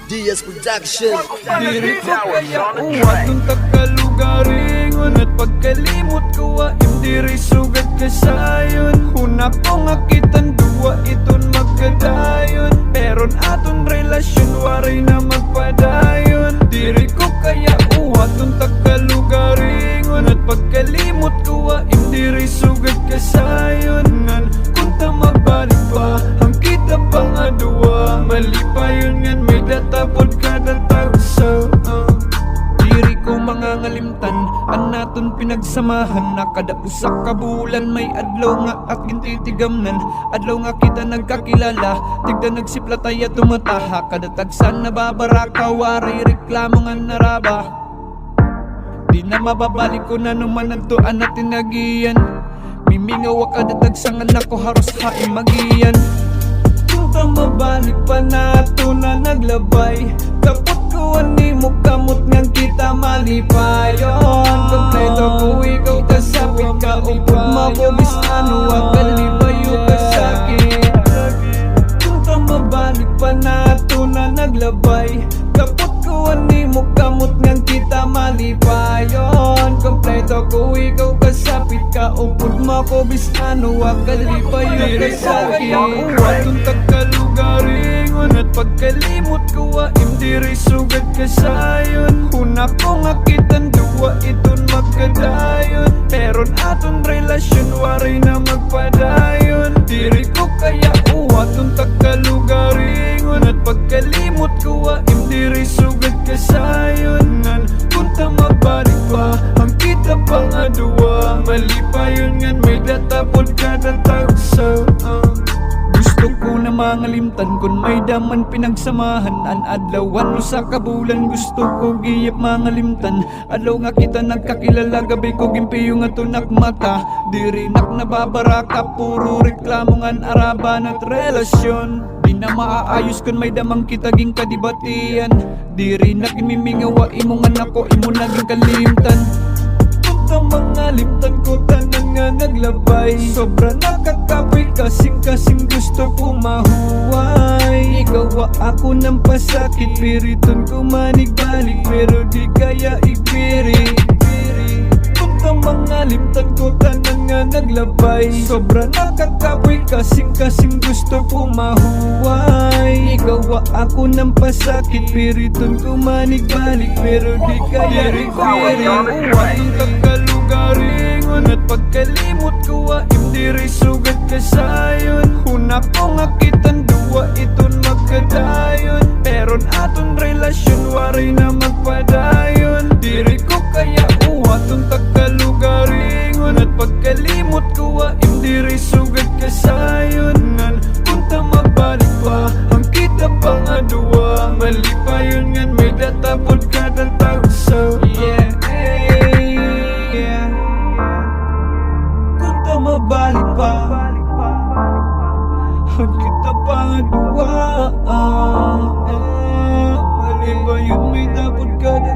DS Production. Diri ko kaya uwat nung takalugaringon at pagkalimot ko waim diri sugad kasayon. Huna ko nga kitang duwa iton magkadayon, peron aton relasyon waray na magpadayon. Diri ko kaya uwat nung takalugaringon at pagkalimot ko waim diri sugad kasayon. Ngan kunta mabalik pa ang kita pa nga duwa, mali pa yun ngan may datapod kada tagsa. Diri ko mga ngalimtan an naton pinagsamahan, na kada usak ka bulan may adlaw nga akin titigamnan. Adlaw nga kita nagkakilala, tigda nagsipla tayo tumataha. Kada tagsan nababara ka waray reklamo nga naraba. Di na mababalik ko na naman ang tuan na tinagiyan. Mimingaw kada tagsangan ako haros haim magiyan. Kunta mabalik pa na ito na naglabay, kapot ko ani mo kamot ngang kita malipayon. Kompleto ko ikaw kasapit ka upod mabobis ano akalibayo ka sakit. Kunta mabalik pa na ito na naglabay, kapot ko ani mo kamot ngang kita malipayon. Kompleto ko ikaw kasapit ka upod mabobis ano akalibayo ka sakit. Watong tagkalugaringon at pagkalimot ko waim diri sugad kasayon. Huna ko nga kitang duwa iton magkadayon, peron aton relasyon waray na magpadayon. Diri ko kaya uwatong tagkalugaringon at pagkalimot ko waim diri sugad kasayon. Ngan kunta mabalik pa ang kita pa nga duwa, mali pa yun ngan may datapod kada tagsa. Gusto ko na mangalimtan kun may daman pinagsamahan. An adlawan sa kabulan gusto ko giyap mangalimtan. Adlaw nga kita nagkakilala, gabi ko gimpiyo nga tunak mata. Diri nak nababara ka, puro reklamo ngan araban at relasyon. Di na maaayos kun may damang kita ging kadibatian. Diri nak imimingawa imo nga nako imo naging kalimtan. Punta mangalimtan ko tanan nga naglabay, sobra nakakapoy kasing gusto ko mahuway. Ikaw wa ako ng pasakit, piriton ko manigbalik pero di kaya ipiri. Punta mangalimtan ko tanan nga naglabay, sobra nakakapoy kasing gusto ko mahuway. Ikaw wa ako ng pasakit, piriton ko manigbalik pero di kaya ipiri. Uwatong tagkalugaringon at pagkalimot ko waim diri sugad kasayon. Huna ko nga kitang duwa iton magkadayon, peron aton relasyon waray na magpadayon. Diri ko kaya uwatong tagkalugaringon at pagkalimot ko waim diri sugad kasayon. Ngan kunta mabalik pa ang kita pa nga duwa, mali pa yun ngan may datapod kada tagsa. Mabalik pa ang kita pa nga duwa, mali ba yun may dapat ka na